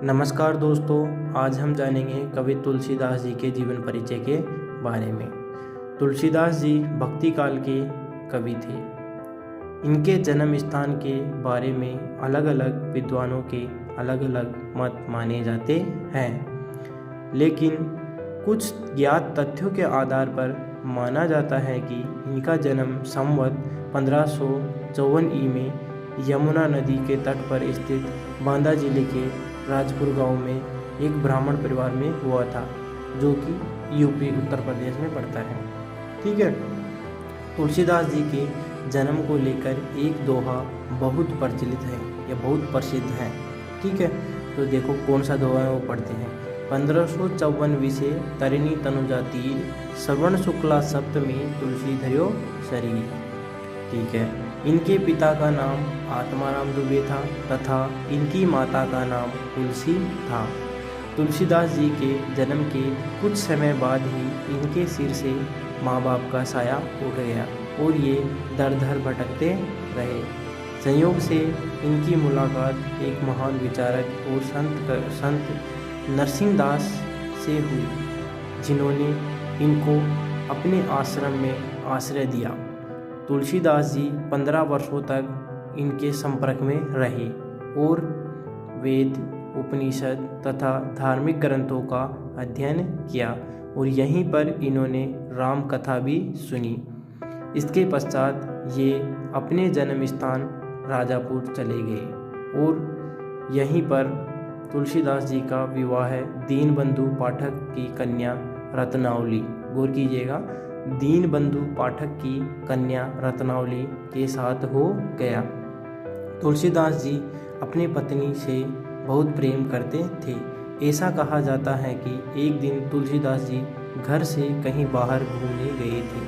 नमस्कार दोस्तों, आज हम जानेंगे कवि तुलसीदास जी के जीवन परिचय के बारे में। तुलसीदास जी भक्ति काल के कवि थे। इनके जन्म स्थान के बारे में अलग अलग विद्वानों के अलग अलग मत माने जाते हैं, लेकिन कुछ ज्ञात तथ्यों के आधार पर माना जाता है कि इनका जन्म संवत 1554 ई में यमुना नदी के तट पर स्थित बांदा जिले के राजपुर गांव में एक ब्राह्मण परिवार में हुआ था, जो कि यूपी उत्तर प्रदेश में पड़ता है। ठीक है। तुलसीदास जी के जन्म को लेकर एक दोहा बहुत प्रचलित है या बहुत प्रसिद्ध है। ठीक है, तो देखो कौन सा दोहा है वो पढ़ते हैं। 1554 विषे तरिणी तनुजा तीर, श्रवण शुक्ला सप्तमी तुलसी धर्यो शरीर। ठीक है। इनके पिता का नाम आत्माराम दुबे था तथा इनकी माता का नाम तुलसी था। तुलसीदास जी के जन्म के कुछ समय बाद ही इनके सिर से माँ बाप का साया उठ गया और ये दर दर भटकते रहे। संयोग से इनकी मुलाकात एक महान विचारक और संत नरसिंहदास से हुई, जिन्होंने इनको अपने आश्रम में आश्रय दिया। तुलसीदास जी 15 वर्षों तक इनके संपर्क में रहे और वेद, उपनिषद तथा धार्मिक ग्रंथों का अध्ययन किया और यहीं पर इन्होंने राम कथा भी सुनी। इसके पश्चात ये अपने जन्म स्थान राजापुर चले गए और यहीं पर तुलसीदास जी का विवाह दीनबंधु पाठक की कन्या रत्नावली, गौर कीजिएगा, दीनबंधु पाठक की कन्या रत्नावली के साथ हो गया। तुलसीदास जी अपनी पत्नी से बहुत प्रेम करते थे। ऐसा कहा जाता है कि एक दिन तुलसीदास जी घर से कहीं बाहर घूमने गए थे,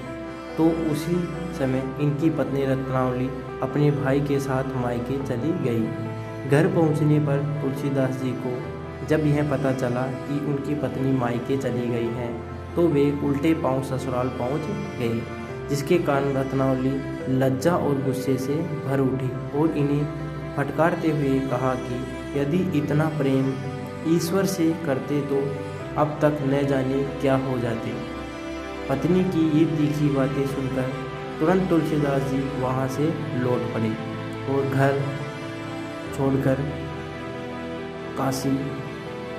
तो उसी समय इनकी पत्नी रत्नावली अपने भाई के साथ मायके चली गई। घर पहुंचने पर तुलसीदास जी को जब यह पता चला कि उनकी पत्नी मायके चली गई है, तो वे उल्टे पांव ससुराल पहुंच गए, जिसके कारण रत्नावली लज्जा और गुस्से से भर उठी और इन्हें फटकारते हुए कहा कि यदि इतना प्रेम ईश्वर से करते तो अब तक न जाने क्या हो जाते। पत्नी की ये तीखी बातें सुनकर तुरंत तुलसीदास जी वहाँ से लौट पड़े और घर छोड़कर काशी,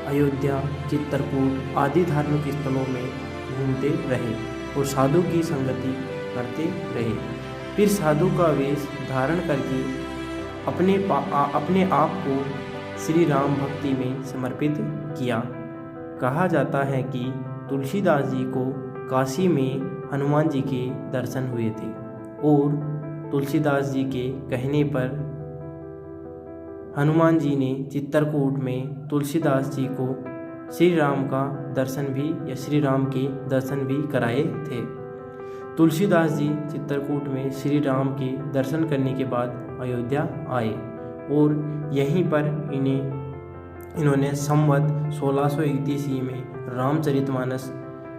अयोध्या, चित्रकूट आदि धार्मिक स्थलों में घूमते रहे और साधु की संगति करते रहे। फिर साधु का वेश धारण करके अपने आप को श्री राम भक्ति में समर्पित किया। कहा जाता है कि तुलसीदास जी को काशी में हनुमान जी के दर्शन हुए थे और तुलसीदास जी के कहने पर हनुमान जी ने चित्रकूट में तुलसीदास जी को श्री राम का दर्शन भी या श्री राम के दर्शन भी कराए थे। तुलसीदास जी चित्रकूट में श्री राम के दर्शन करने के बाद अयोध्या आए और यहीं पर इन्होंने संवत 1631 ईस्वी में रामचरितमानस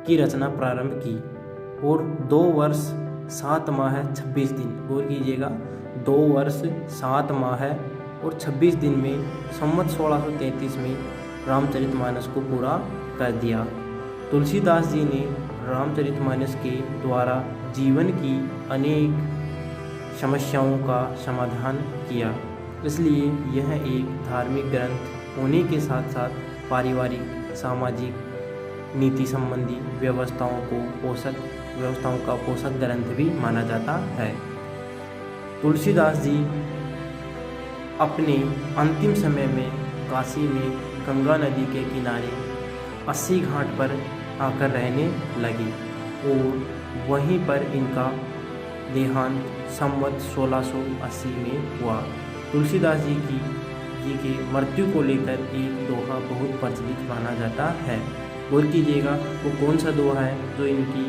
की रचना प्रारंभ की और 2 वर्ष 7 माह 26 दिन, गौर कीजिएगा, 2 वर्ष 7 माह और 26 दिन में संवत 1633 में रामचरितमानस को पूरा कर दिया। तुलसीदास जी ने रामचरितमानस के द्वारा जीवन की अनेक समस्याओं का समाधान किया, इसलिए यह एक धार्मिक ग्रंथ होने के साथ साथ पारिवारिक, सामाजिक, नीति संबंधी व्यवस्थाओं का पोषक ग्रंथ भी माना जाता है। तुलसीदास जी अपने अंतिम समय में काशी में गंगा नदी के किनारे 80 घाट पर आकर रहने लगे और वहीं पर इनका देहांत संवत 1680 में हुआ। तुलसीदास जी के मृत्यु को लेकर एक दोहा बहुत प्रचलित माना जाता है। गौर कीजिएगा वो कौन सा दोहा है जो इनकी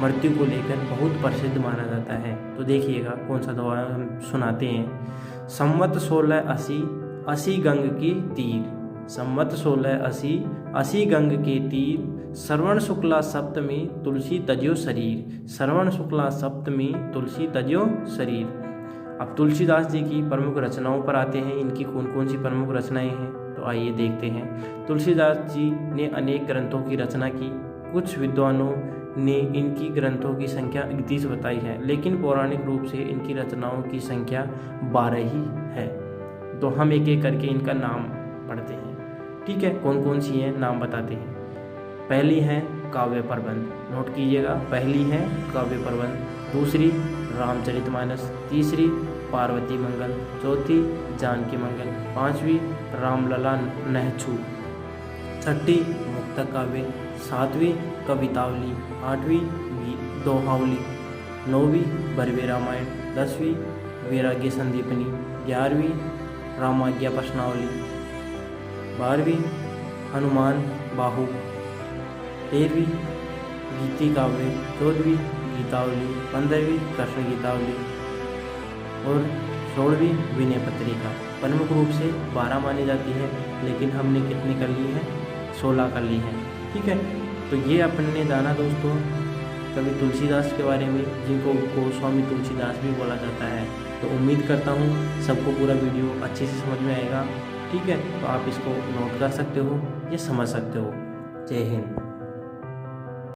मृत्यु को लेकर बहुत प्रसिद्ध माना जाता है। तो देखिएगा कौन सा दोहा हम सुनाते हैं। संवत 1680 गंग के तीर, संवत 1680 गंग के तीर, श्रवण शुक्ला सप्तमी तुलसी तज्यो शरीर, श्रवण शुक्ला सप्तमी तुलसी तज्यो शरीर। अब तुलसीदास जी की प्रमुख रचनाओं पर आते हैं, इनकी कौन कौन सी प्रमुख रचनाएं हैं, तो आइए देखते हैं। तुलसीदास जी ने अनेक ग्रंथों की रचना की। कुछ विद्वानों ने इनकी ग्रंथों की संख्या 31 बताई है, लेकिन पौराणिक रूप से इनकी रचनाओं की संख्या 12 ही है। तो हम एक एक करके इनका नाम पढ़ते हैं, ठीक है। कौन कौन सी हैं नाम बताते हैं। पहली है काव्य प्रबंध, नोट कीजिएगा, पहली है काव्य प्रबंध, दूसरी रामचरितमानस, तीसरी पार्वती मंगल, चौथी जानकी मंगल, पांचवी रामलला नहछू, छठी मुक्तक काव्य, सातवीं कवितावली, आठवीं दोहावली, नौवीं बरवे रामायण, 10वीं वैराग्य संदीपनी, 11वीं रामाज्ञा प्रश्नावली, 12वीं हनुमान बाहु, 13वीं गीति काव्य, 14वीं गीतावली, 15वीं कृष्ण गीतावली और 16वीं विनय पत्रिका। प्रमुख रूप से 12 मानी जाती है, लेकिन हमने कितनी कर ली है, 16 कर ली है, ठीक है। तो ये अपन ने जाना दोस्तों कवि तुलसीदास के बारे में, जिनको गोस्वामी तुलसीदास भी बोला जाता है। तो उम्मीद करता हूँ सबको पूरा वीडियो अच्छे से समझ में आएगा, ठीक है। तो आप इसको नोट कर सकते हो या समझ सकते हो। जय हिंद।